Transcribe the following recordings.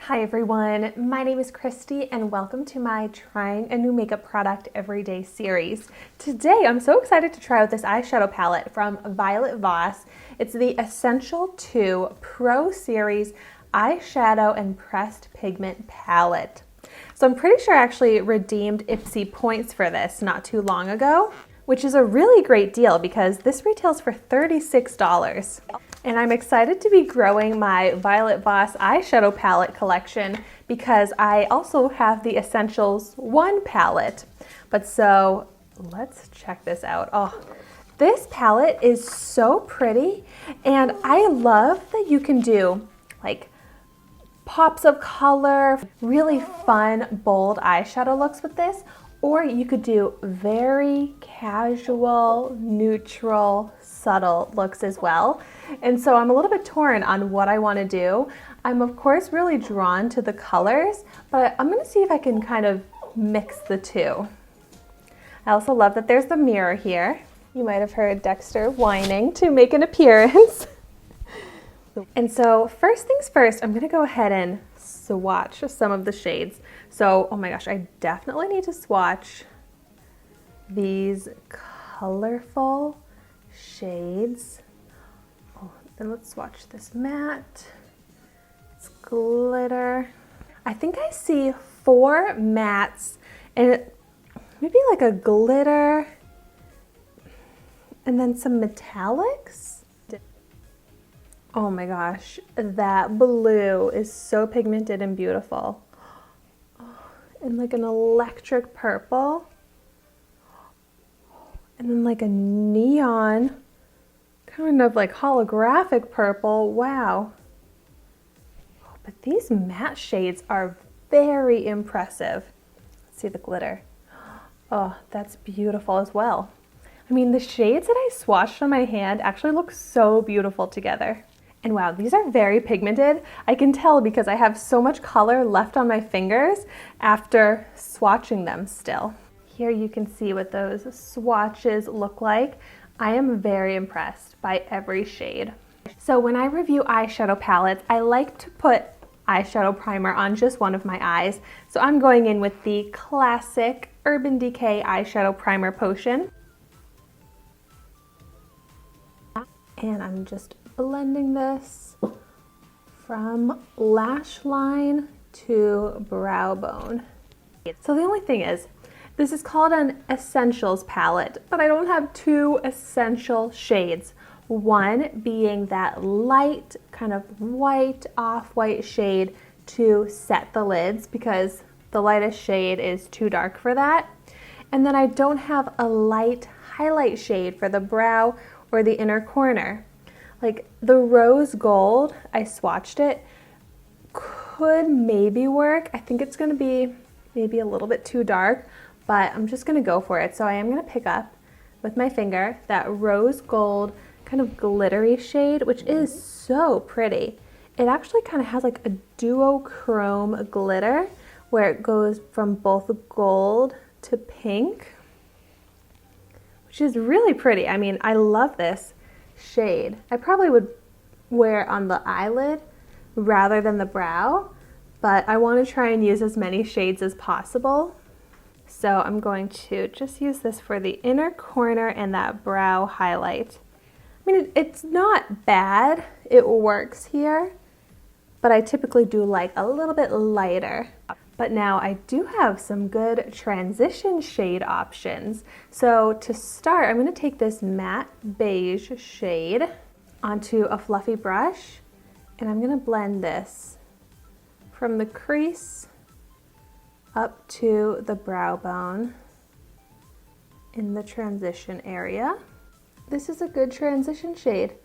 Hi everyone, my name is Christy and welcome to my Trying a New Makeup Product Everyday series. Today I'm so excited to try out this eyeshadow palette from VIOLET VOSS. It's the Essential 2 Pro Series Eyeshadow and Pressed Pigment Palette. So I'm pretty sure I actually redeemed ipsy points for this not too long ago, which is a really great deal because this retails for $36. And I'm excited to be growing my VIOLET VOSS eyeshadow palette collection because I also have the Essentials 1 palette. But so let's check this out. Oh, this palette is so pretty, and I love that you can do like pops of color, really fun, bold eyeshadow looks with this, or you could do very casual, neutral, subtle looks as well. And so I'm a little bit torn on what I want to do. I'm of course really drawn to the colors, but I'm going to see if I can kind of mix the two. I also love that there's the mirror here. You might have heard Dexter whining to make an appearance. And so first things first, I'm going to go ahead and swatch some of the shades. So, oh my gosh, I definitely need to swatch these colorful shades. Oh, then let's swatch this matte. It's glitter. I think I see 4 mattes and maybe like a glitter and then some metallics. Oh my gosh, that blue is so pigmented and beautiful. And like an electric purple. And then like a neon, kind of like holographic purple. Wow. But these matte shades are very impressive. Let's see the glitter. Oh, that's beautiful as well. I mean, the shades that I swatched on my hand actually look so beautiful together. And wow, these are very pigmented. I can tell because I have so much color left on my fingers after swatching them still. Here you can see what those swatches look like. I am very impressed by every shade. So when I review eyeshadow palettes, I like to put eyeshadow primer on just one of my eyes. So I'm going in with the classic Urban Decay eyeshadow primer potion. And I'm just blending this from lash line to brow bone. So the only thing is, this is called an Essentials palette, but I don't have 2 essential shades. One being that light, kind of white, off-white shade to set the lids because the lightest shade is too dark for that. And then I don't have a light highlight shade for the brow or the inner corner. Like the rose gold, I swatched it, could maybe work. I think it's gonna be maybe a little bit too dark, but I'm just gonna go for it. So I am gonna pick up with my finger that rose gold kind of glittery shade, which is so pretty. It actually kind of has like a duochrome glitter where it goes from both gold to pink, which is really pretty. I mean, I love this shade. I probably would wear it on the eyelid rather than the brow, but I want to try and use as many shades as possible. So I'm going to just use this for the inner corner and that brow highlight. I mean, it's not bad. It works here, but I typically do like a little bit lighter. But now I do have some good transition shade options. So to start, I'm going to take this matte beige shade onto a fluffy brush, and I'm going to blend this from the crease up to the brow bone in the transition area. This is a good transition shade.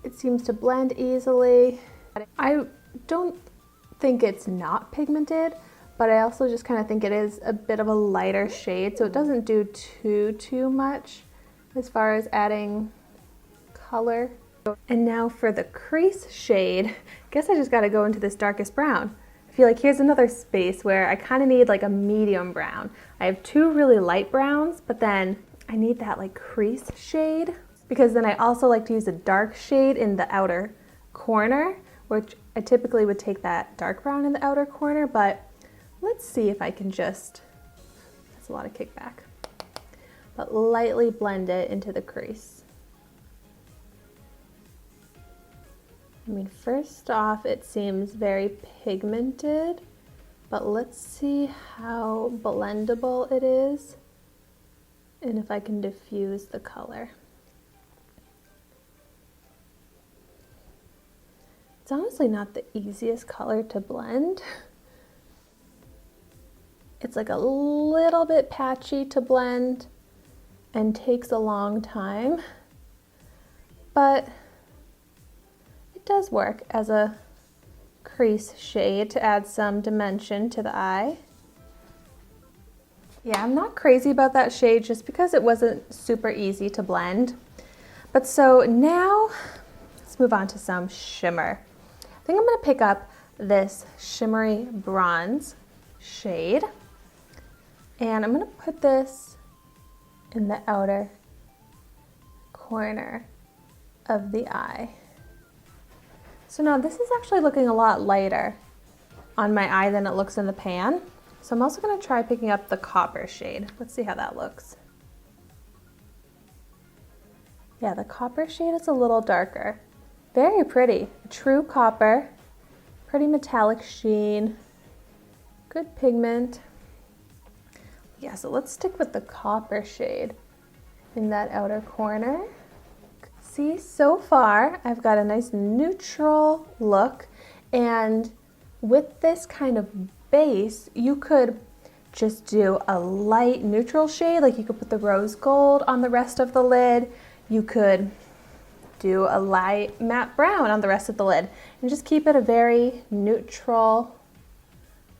It seems to blend easily. I don't think it's not pigmented, but I also just kind of think it is a bit of a lighter shade, so it doesn't do too much as far as adding color. And now for the crease shade, I guess I just got to go into this darkest brown. I feel like here's another space where I kind of need like a medium brown. I have 2 really light browns, but then I need that like crease shade because then I also like to use a dark shade in the outer corner which I typically would take that dark brown in the outer corner, but let's see if I can just, that's a lot of kickback, but lightly blend it into the crease. I mean, first off, it seems very pigmented, but let's see how blendable it is and if I can diffuse the color. It's honestly not the easiest color to blend. It's like a little bit patchy to blend and takes a long time, but it does work as a crease shade to add some dimension to the eye. Yeah, I'm not crazy about that shade just because it wasn't super easy to blend. But so now let's move on to some shimmer. I think I'm gonna pick up this shimmery bronze shade and I'm gonna put this in the outer corner of the eye. So now this is actually looking a lot lighter on my eye than it looks in the pan. So I'm also gonna try picking up the copper shade. Let's see how that looks. Yeah, the copper shade is a little darker. Very pretty, true copper, pretty metallic sheen, good pigment. Yeah, so let's stick with the copper shade in that outer corner. See, so far I've got a nice neutral look, and with this kind of base, you could just do a light neutral shade, like you could put the rose gold on the rest of the lid. You could do a light matte brown on the rest of the lid and just keep it a very neutral,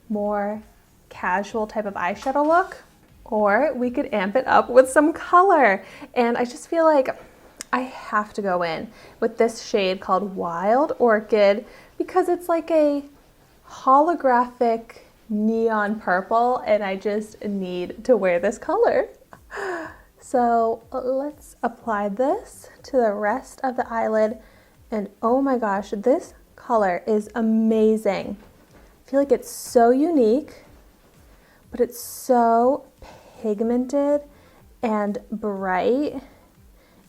more casual type of eyeshadow look. Or we could amp it up with some color. And I just feel like I have to go in with this shade called Wild Orchid because it's like a holographic neon purple and I just need to wear this color. So let's apply this to the rest of the eyelid, and oh my gosh, this color is amazing. I feel like it's so unique, but it's so pigmented and bright.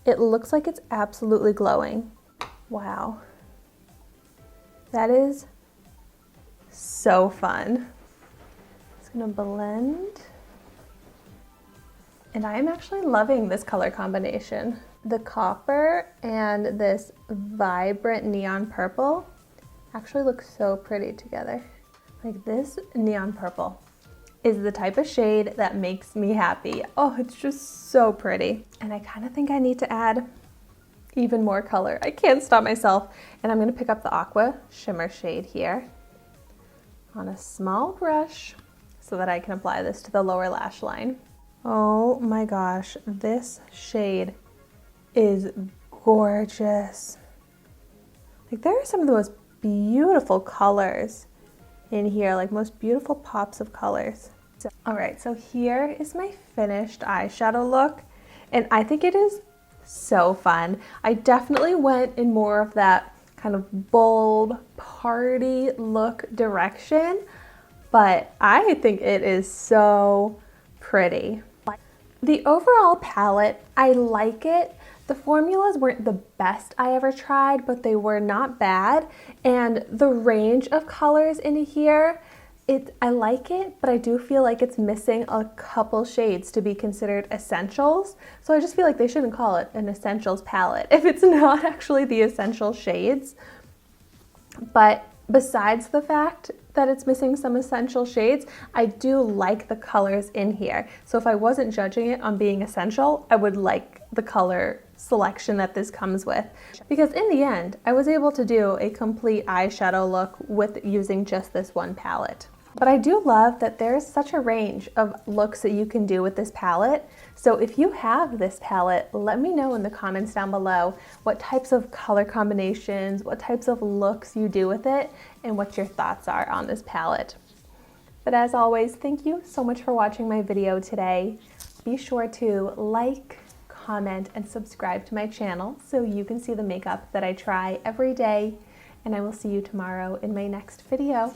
It looks like it's absolutely glowing. Wow. That is so fun. Just gonna blend. And I am actually loving this color combination. The copper and this vibrant neon purple actually look so pretty together. Like, this neon purple is the type of shade that makes me happy. Oh, it's just so pretty. And I kind of think I need to add even more color. I can't stop myself. And I'm gonna pick up the aqua shimmer shade here on a small brush so that I can apply this to the lower lash line. Oh my gosh, this shade is gorgeous. Like, there are some of the most beautiful colors in here, like most beautiful pops of colors. All right, so here is my finished eyeshadow look, and I think it is so fun. I definitely went in more of that kind of bold party look direction, but I think it is so pretty. The overall palette, I like it. The formulas weren't the best I ever tried, but they were not bad. And the range of colors in here, I like it, but I do feel like it's missing a couple shades to be considered essentials. So I just feel like they shouldn't call it an essentials palette if it's not actually the essential shades. But besides the fact that it's missing some essential shades, I do like the colors in here. So if I wasn't judging it on being essential, I would like the color selection that this comes with. Because in the end, I was able to do a complete eyeshadow look with using just this one palette. But I do love that there's such a range of looks that you can do with this palette. So if you have this palette, let me know in the comments down below what types of color combinations, what types of looks you do with it, and what your thoughts are on this palette. But as always, thank you so much for watching my video today. Be sure to like, comment, and subscribe to my channel so you can see the makeup that I try every day. and I will see you tomorrow in my next video.